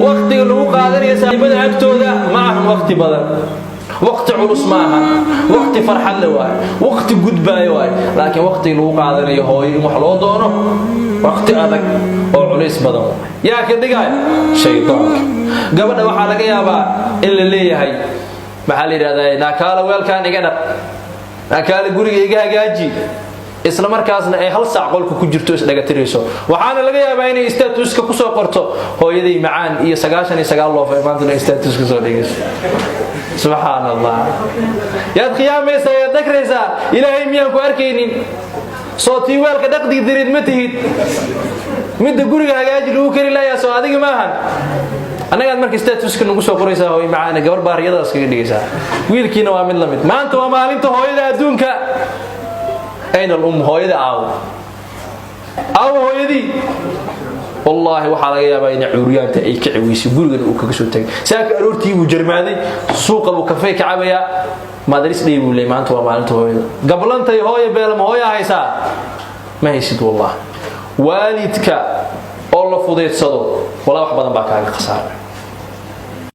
waqti lagu qaadanayo saaxiibada agtooda ma ahan waqti badan وقت علوس معها وقت فرح اللواء وقت جود بايواي لكن وقت لو قادر يهوي محلو دونه وقت أذك أو علوس بدن يا كدقاي شيطان قبل وحا لقى يابا إلا اللي هي محلي هذا ناكال ويل كان يقدر ناكال قولي إيجا جاجي isla markaasna ay hal saac qolku ku jirto is dhaga tirayso waxaana laga yaabaa inay statuska ku soo qorto hooyaday macaan iyo 99 loof ay maanta statuska soo dhigayso subhanallah yaad qiyaameysa yaad dakraysa ilaahay miyaan ku arkaynin sootii weelka dhaqdi dirid ma tihid midda guriga hagaaji lagu kari lahayaa soo adiga maahan anaga markii statuska nagu soo qoraysa hooy macaan gabar baariyadaas kaga dhigaysa wiilkiina waa mid la mid maanta waa maalinta hooyada adduunka أين الأم هويدي أو هويدي والله وحالا يا بين عريان تأي كعويسي برجر وكسو تاي ساك أرورتي وجرمادي سوق أبو كافيه كعبيا ما درس لي ولا ما أنت وما أنت هويدا قبل أنت هوي بلا ما هوي هيسا ما يسيد والله والدك الله فضيت صدق والله واحد بدن باك على الخسارة